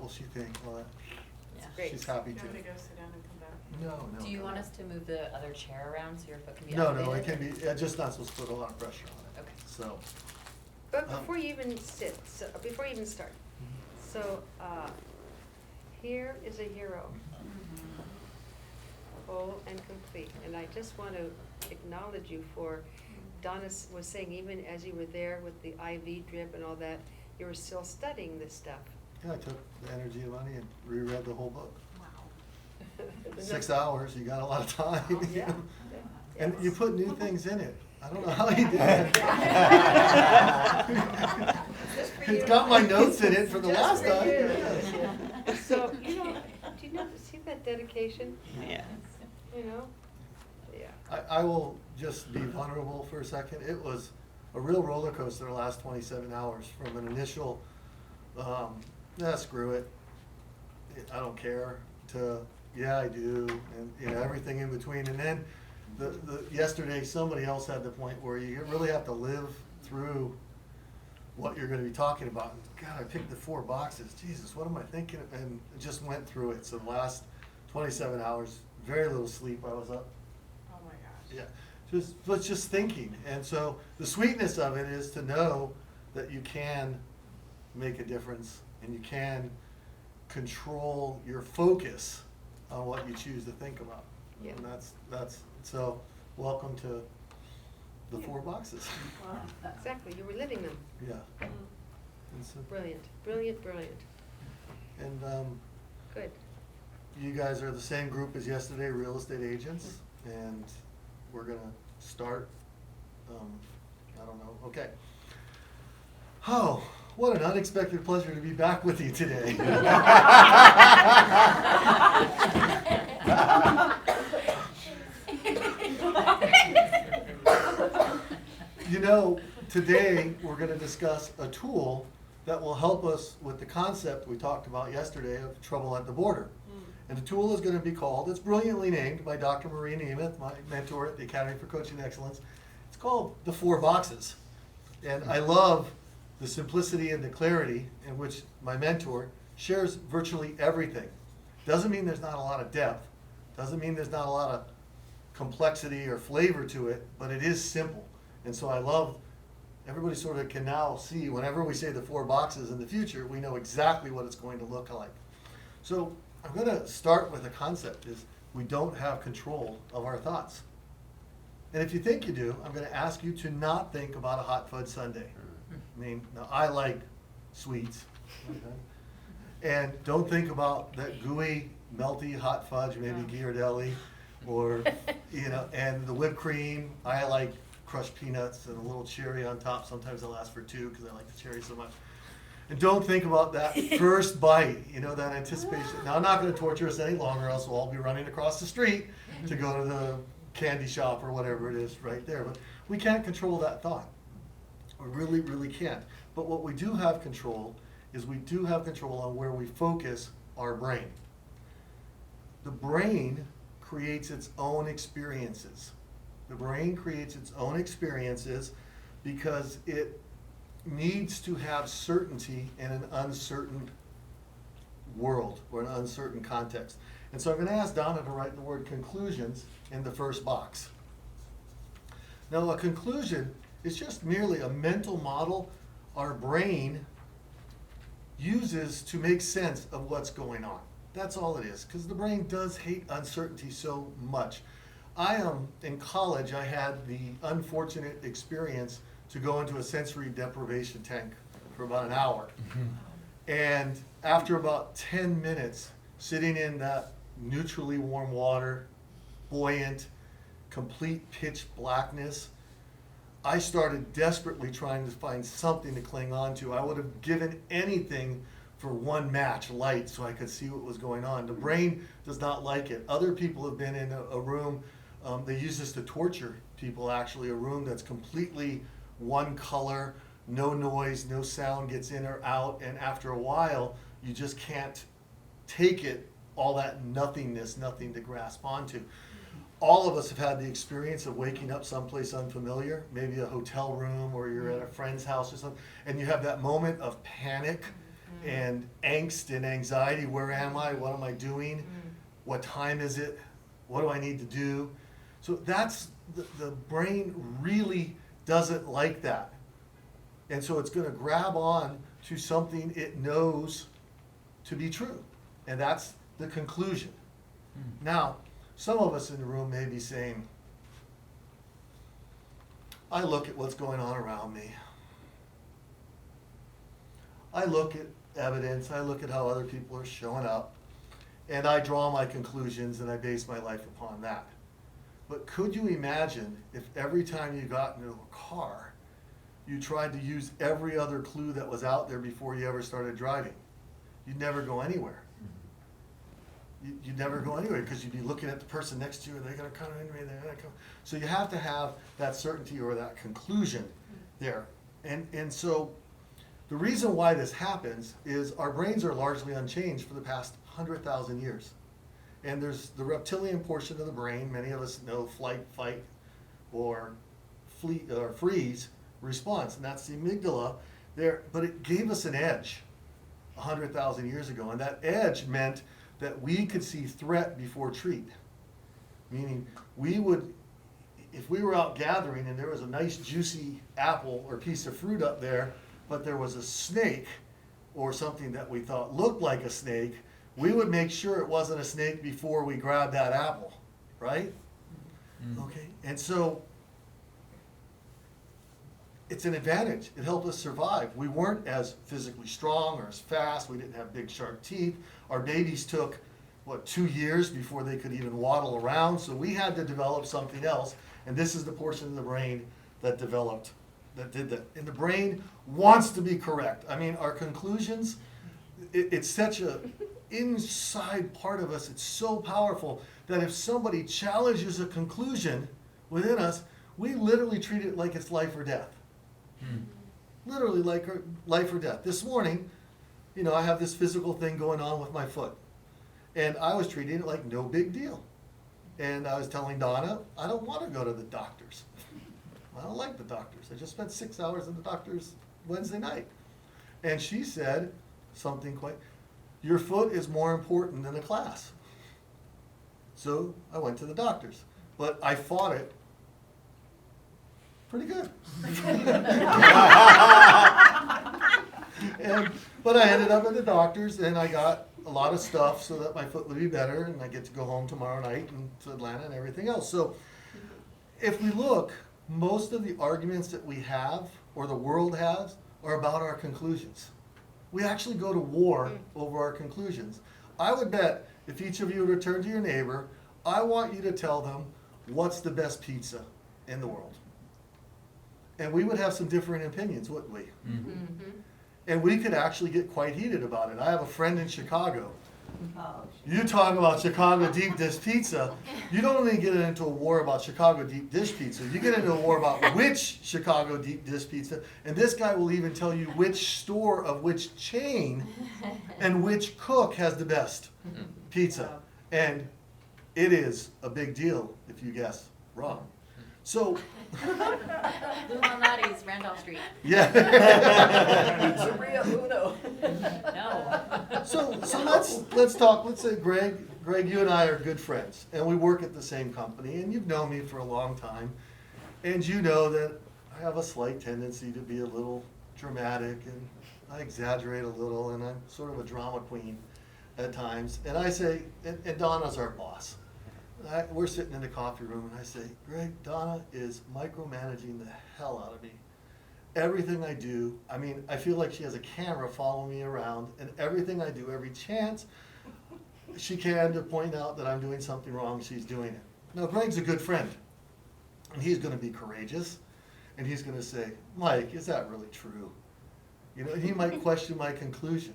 will she think? Well, Great. she's happy Do to. you want me to go sit down and come back? No. Do you want us to move the other chair around so your foot can be No, elevated? it can be, just not supposed to put a lot of pressure on it. Okay. So, But before you even before you even start, so, here is a hero, whole and complete, and I just want to acknowledge you for, Donna was saying, even as you were there with the IV drip and all that, you were still studying this stuff. yeah, I took the energy and money and reread the whole book. Wow. 6 hours, you got a lot of time. you Yeah. know. And Yes. you put new things in it. I don't know how you did that. It's got my notes in it for the last Just for time. you. So, do you see that dedication, Yeah. you know? Yeah. I will just be vulnerable for a second. It was a real roller coaster the last 27 hours from an initial, screw it, I don't care, to, yeah, I do, and, everything in between. And then yesterday, somebody else had the point where you really have to live through what you're gonna be talking about. God, I picked the 4 boxes. Jesus, what am I thinking? And just went through it. So the last 27 hours, very little sleep. I was up. Oh my gosh. Yeah, just thinking. And so the sweetness of it is to know that you can make a difference and you can control your focus on what you choose to think about. Yeah. And that's so welcome to the 4 boxes. Exactly, you were living them. Yeah. And so, Brilliant, brilliant, brilliant. and Good. you guys are the same group as yesterday, real estate agents, and we're gonna start, I don't know, okay. Oh, what an unexpected pleasure to be back with you today. Today we're gonna discuss a tool that will help us with the concept we talked about yesterday of trouble at the border. And the tool is gonna be called, it's brilliantly named by Dr. Marie Nemeth, my mentor at the Academy for Coaching Excellence. It's called the 4 boxes. And I love the simplicity and the clarity in which my mentor shares virtually everything. Doesn't mean there's not a lot of depth, doesn't mean there's not a lot of complexity or flavor to it, but it is simple. And so I love, everybody sort of can now see, whenever we say the 4 boxes in the future, we know exactly what it's going to look like. So I'm gonna start with a concept, is we don't have control of our thoughts. And if you think you do, I'm gonna ask you to not think about a hot fudge sundae. I mean, now I like sweets. Okay? And don't think about that gooey, melty hot fudge, maybe Ghirardelli, or, and the whipped cream. I like crushed peanuts and a little cherry on top. Sometimes I'll ask for 2 because I like the cherry so much. And don't think about that first bite, that anticipation. Now, I'm not gonna torture us any longer, else we'll all be running across the street to go to the candy shop or whatever it is right there. But we can't control that thought. We really, really can't. But what we do have control is we do have control on where we focus our brain. The brain creates its own experiences. The brain creates its own experiences because it needs to have certainty in an uncertain world or an uncertain context. And so I'm going to ask Donna to write the word conclusions in the first box. Now, a conclusion is just merely a mental model our brain uses to make sense of what's going on. That's all it is, because the brain does hate uncertainty so much. In college, I had the unfortunate experience to go into a sensory deprivation tank for about an hour. And after about 10 minutes, sitting in that neutrally warm water, buoyant, complete pitch blackness, I started desperately trying to find something to cling on to. I would have given anything for one match light so I could see what was going on. The brain does not like it. Other people have been in a room, they use this to torture people actually, a room that's completely one color, no noise, no sound gets in or out, and after a while, you just can't take it, all that nothingness, nothing to grasp onto. All of us have had the experience of waking up someplace unfamiliar, maybe a hotel room or you're at a friend's house or something, and you have that moment of panic and angst and anxiety. Where am I? What am I doing? What time is it? What do I need to do? So that's, the brain really doesn't like that. And so it's gonna grab on to something it knows to be true. And that's the conclusion. Now, some of us in the room may be saying, I look at what's going on around me. I look at evidence, I look at how other people are showing up, and I draw my conclusions and I base my life upon that. But could you imagine if every time you got into a car, you tried to use every other clue that was out there before you ever started driving? You'd never go anywhere. You'd never go anywhere because you'd be looking at the person next to you, are they gonna come in, they're gonna come. So you have to have that certainty or that conclusion there. And so the reason why this happens is our brains are largely unchanged for the past 100,000 years. And there's the reptilian portion of the brain, many of us know flight, fight, or flee, or freeze response, and that's the amygdala there. But it gave us an edge 100,000 years ago, and that edge meant that we could see threat before treat. Meaning, we would, if we were out gathering and there was a nice juicy apple or piece of fruit up there, but there was a snake or something that we thought looked like a snake, we would make sure it wasn't a snake before we grabbed that apple, right? Okay, and so it's an advantage. It helped us survive. We weren't as physically strong or as fast. We didn't have big sharp teeth. Our babies took, 2 years before they could even waddle around. So we had to develop something else. And this is the portion of the brain that developed, that did that. And the brain wants to be correct. I mean, our conclusions, it's such a inside part of us. It's so powerful that if somebody challenges a conclusion within us, we literally treat it like it's life or death. Literally like life or death. This morning, I have this physical thing going on with my foot. And I was treating it like no big deal. And I was telling Donna, I don't want to go to the doctors. I don't like the doctors. I just spent 6 hours in the doctors Wednesday night. And she said something your foot is more important than the class. So I went to the doctors. But I fought it pretty good. But I ended up at the doctor's and I got a lot of stuff so that my foot would be better, and I get to go home tomorrow night and to Atlanta and everything else. So if we look, most of the arguments that we have or the world has are about our conclusions. We actually go to war over our conclusions. I would bet if each of you were to turn to your neighbor, I want you to tell them what's the best pizza in the world. And we would have some different opinions, wouldn't we? And we could actually get quite heated about it. I have a friend in Chicago. You talk about Chicago deep dish pizza, you don't only get into a war about Chicago deep dish pizza, you get into a war about which Chicago deep dish pizza, and this guy will even tell you which store of which chain and which cook has the best pizza. And it is a big deal if you guess wrong. So, Lou Malnati's, Randolph Street. yeah. Maria Uno. No. So let's talk. Let's say Greg, you and I are good friends, and we work at the same company, and you've known me for a long time, and you know that I have a slight tendency to be a little dramatic, and I exaggerate a little, and I'm sort of a drama queen at times. And I say, and Donna's our boss. We're sitting in the coffee room, and I say, Greg, Donna is micromanaging the hell out of me. Everything I do, I mean, I feel like she has a camera following me around, and everything I do, every chance she can to point out that I'm doing something wrong, she's doing it. Now, Greg's a good friend, and he's going to be courageous, and he's going to say, Mike, is that really true? And he might question my conclusion.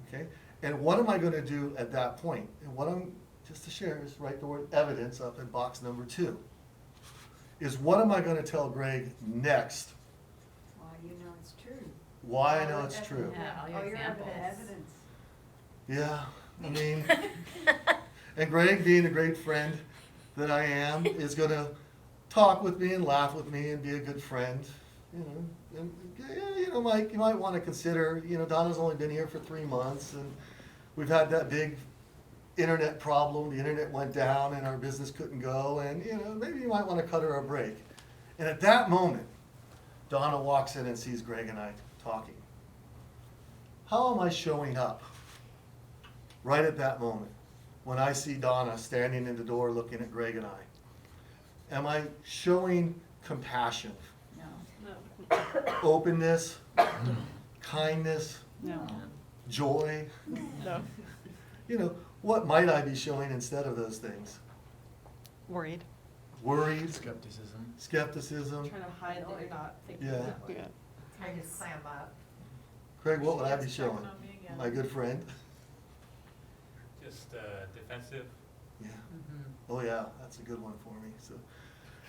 Okay? And what am I going to do at that point? And what I'm just to share is write the word evidence up in box number 2. Is what am I going to tell Greg next? Why you know it's true. Why I know it's true. Yeah, all your examples. Evidence. Yeah, I mean, and Greg, being the great friend that I am, is going to talk with me and laugh with me and be a good friend. And, yeah, Mike, you might want to consider, Donna's only been here for 3 months, and we've had that big internet problem. The internet went down, and our business couldn't go, and, maybe you might want to cut her a break. And at that moment, Donna walks in and sees Greg and I talking. How am I showing up right at that moment when I see Donna standing in the door looking at Greg and I? Am I showing compassion, No. openness, kindness, No. joy? No. What might I be showing instead of those things? Worried. Worried, Skepticism. skepticism. Trying to hide that you're not thinking Yeah. that way. Yeah. Trying to clam up. Craig, what would I be Yes, checking showing? on me again. My good friend? Just defensive. Yeah. Mhm. Oh yeah, that's a good one for me. So,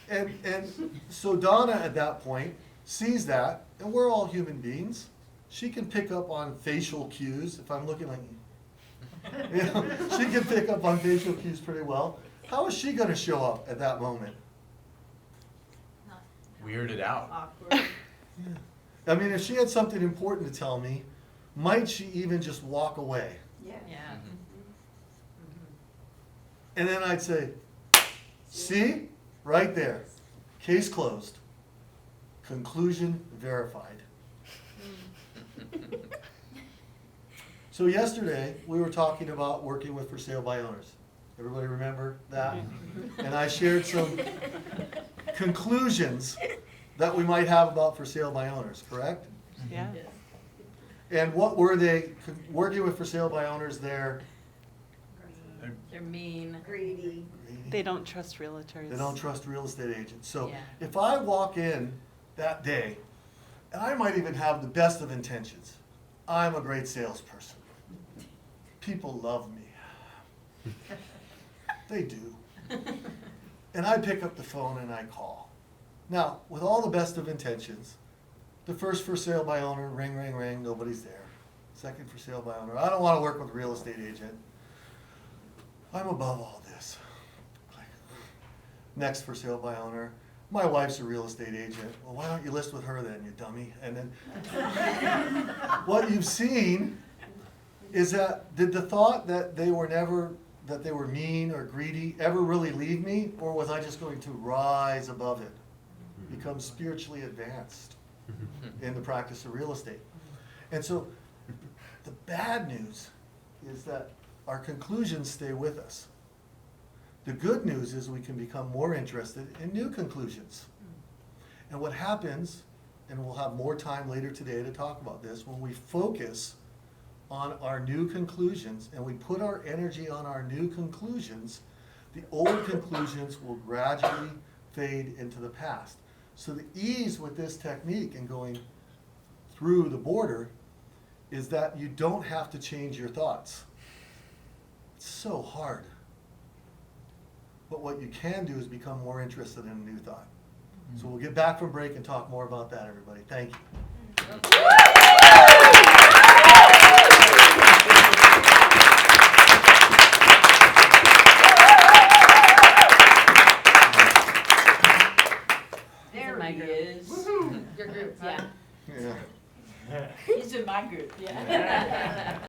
and so Donna at that point sees that, and we're all human beings. She can pick up on facial cues. If I'm looking like, she can pick up on facial cues pretty well. How is she going to show up at that moment? Weirded out. Awkward. Yeah. I mean, if she had something important to tell me, might she even just walk away? Yeah. Yeah. And then I'd say, see, right there, case closed, conclusion verified. So yesterday, we were talking about working with for sale by owners. Everybody remember that? And I shared some conclusions that we might have about for sale by owners, correct? Yeah. Yes. And what were they, working with for sale by owners, They're mean. Greedy. They don't trust realtors. They don't trust real estate agents. So Yeah. if I walk in that day, and I might even have the best of intentions, I'm a great salesperson. People love me. They do. And I pick up the phone and I call. Now, with all the best of intentions, the first for sale by owner, ring, ring, ring, nobody's there. Second for sale by owner, I don't want to work with a real estate agent. I'm above all this. Next for sale by owner, my wife's a real estate agent. Well, why don't you list with her then, you dummy? And then what you've seen is that, did the thought that they were mean or greedy ever really leave me? Or was I just going to rise above it, become spiritually advanced in the practice of real estate? And so the bad news is that our conclusions stay with us. The good news is we can become more interested in new conclusions. And what happens, and we'll have more time later today to talk about this, when we focus on our new conclusions and we put our energy on our new conclusions, the old conclusions will gradually fade into the past. So the ease with this technique and going through the border is that you don't have to change your thoughts. It's so hard. But what you can do is become more interested in a new thought. So we'll get back from break and talk more about that, everybody. Thank you. There my he group. is. Your group, yeah. Yeah. He's in my group. Yeah.